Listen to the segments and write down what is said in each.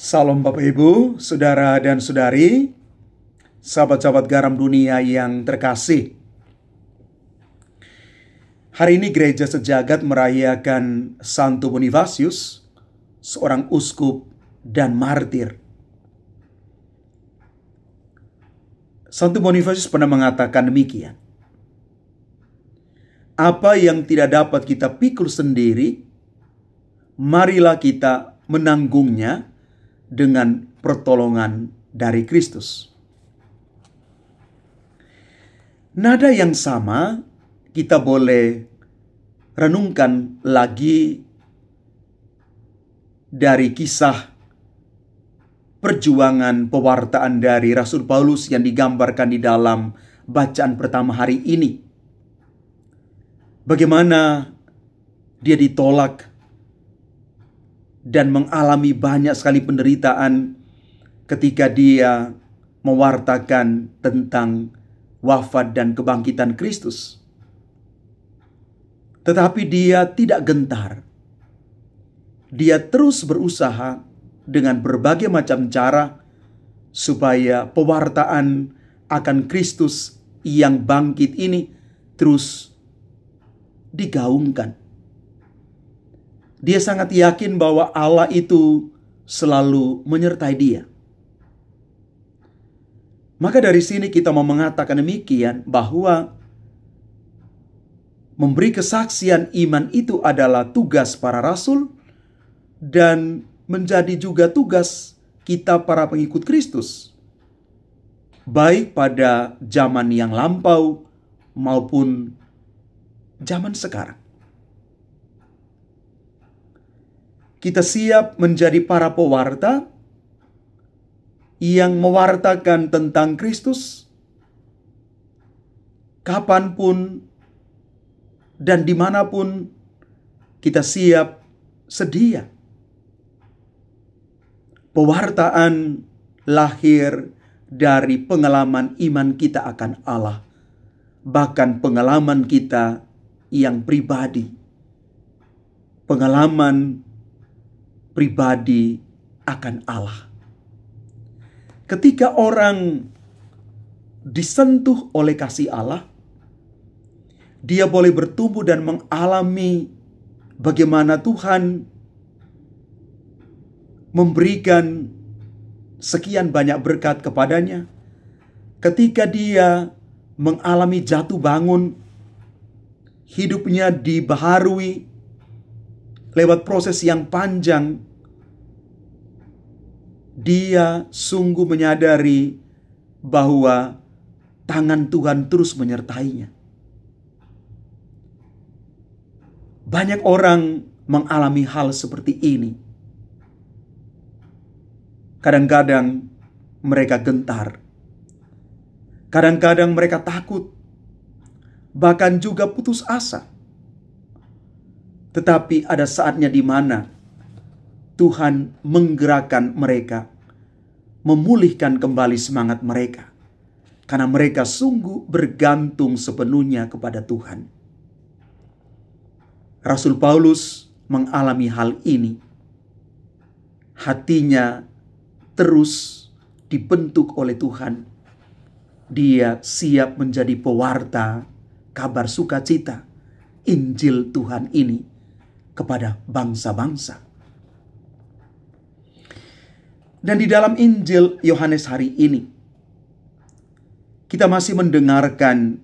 Salam Bapak Ibu, Saudara dan Saudari, sahabat-sahabat garam dunia yang terkasih. Hari ini Gereja Sejagat merayakan Santo Bonifasius, seorang uskup dan martir. Santo Bonifasius pernah mengatakan demikian. Apa yang tidak dapat kita pikul sendiri, marilah kita menanggungnya dengan pertolongan dari Kristus. Nada yang sama kita boleh renungkan lagi dari kisah perjuangan pewartaan dari Rasul Paulus yang digambarkan di dalam bacaan pertama hari ini. Bagaimana dia ditolak dan mengalami banyak sekali penderitaan ketika dia mewartakan tentang wafat dan kebangkitan Kristus. Tetapi dia tidak gentar. Dia terus berusaha dengan berbagai macam cara supaya pewartaan akan Kristus yang bangkit ini terus digaungkan. Dia sangat yakin bahwa Allah itu selalu menyertai dia. Maka dari sini kita mau mengatakan demikian, bahwa memberi kesaksian iman itu adalah tugas para rasul dan menjadi juga tugas kita para pengikut Kristus, baik pada zaman yang lampau maupun zaman sekarang. Kita siap menjadi para pewarta yang mewartakan tentang Kristus kapanpun dan dimanapun. Kita siap sedia. Pewartaan lahir dari pengalaman iman kita akan Allah, bahkan pengalaman kita yang pribadi, pengalaman pribadi akan Allah. Ketika orang disentuh oleh kasih Allah, dia boleh bertumbuh dan mengalami bagaimana Tuhan memberikan sekian banyak berkat kepadanya. Ketika dia mengalami jatuh bangun, hidupnya dibaharui lewat proses yang panjang, dia sungguh menyadari bahwa tangan Tuhan terus menyertainya. Banyak orang mengalami hal seperti ini. Kadang-kadang mereka gentar. Kadang-kadang mereka takut. Bahkan juga putus asa. Tetapi ada saatnya di mana Tuhan menggerakkan mereka, memulihkan kembali semangat mereka, karena mereka sungguh bergantung sepenuhnya kepada Tuhan. Rasul Paulus mengalami hal ini. Hatinya terus dibentuk oleh Tuhan. Dia siap menjadi pewarta kabar sukacita Injil Tuhan ini kepada bangsa-bangsa. Dan di dalam Injil Yohanes hari ini, kita masih mendengarkan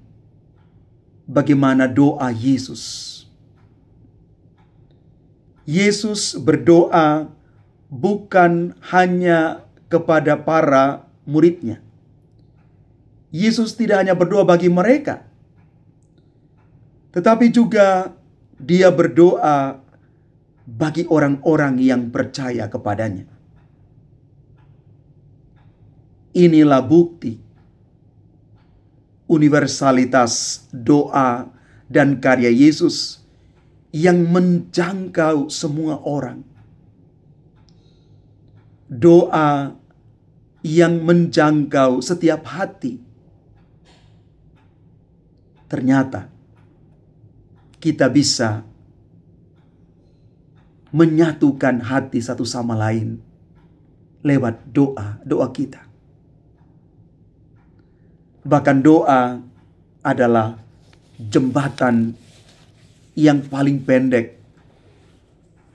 bagaimana doa Yesus. Yesus berdoa bukan hanya kepada para muridnya. Yesus tidak hanya berdoa bagi mereka, tetapi juga dia berdoa bagi orang-orang yang percaya kepadanya. Inilah bukti universalitas doa dan karya Yesus yang menjangkau semua orang. Doa yang menjangkau setiap hati. Ternyata kita bisa menyatukan hati satu sama lain lewat doa kita. Bahkan doa adalah jembatan yang paling pendek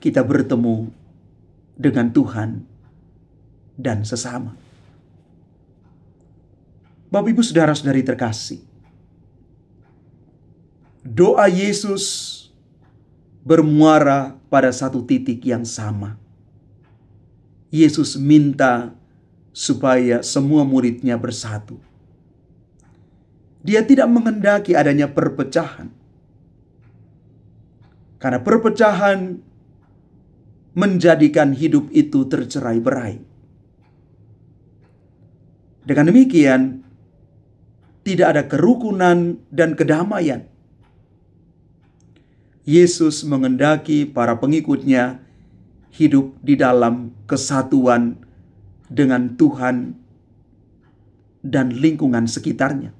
kita bertemu dengan Tuhan dan sesama. Bapak, Ibu, saudara-saudari terkasih, doa Yesus bermuara pada satu titik yang sama. Yesus minta supaya semua muridnya bersatu. Dia tidak menghendaki adanya perpecahan. Karena perpecahan menjadikan hidup itu tercerai-berai. Dengan demikian, tidak ada kerukunan dan kedamaian. Yesus menghendaki para pengikutnya hidup di dalam kesatuan dengan Tuhan dan lingkungan sekitarnya.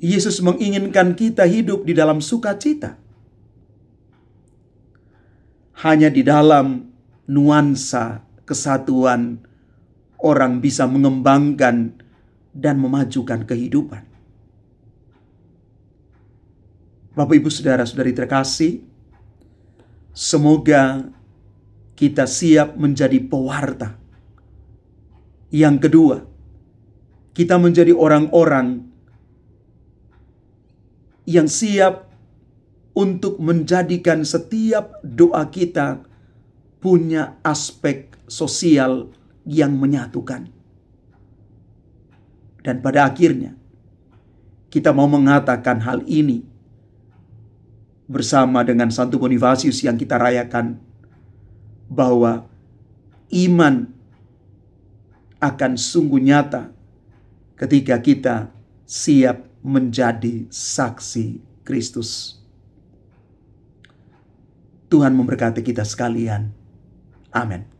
Yesus menginginkan kita hidup di dalam sukacita. Hanya di dalam nuansa kesatuan orang bisa mengembangkan dan memajukan kehidupan. Bapak, Ibu, saudara-saudari terkasih, semoga kita siap menjadi pewarta. Yang kedua, kita menjadi orang-orang yang siap untuk menjadikan setiap doa kita punya aspek sosial yang menyatukan. Dan pada akhirnya, kita mau mengatakan hal ini bersama dengan Santo Bonifasius yang kita rayakan, bahwa iman akan sungguh nyata ketika kita siap menjadi saksi Kristus. Tuhan memberkati kita sekalian. Amin.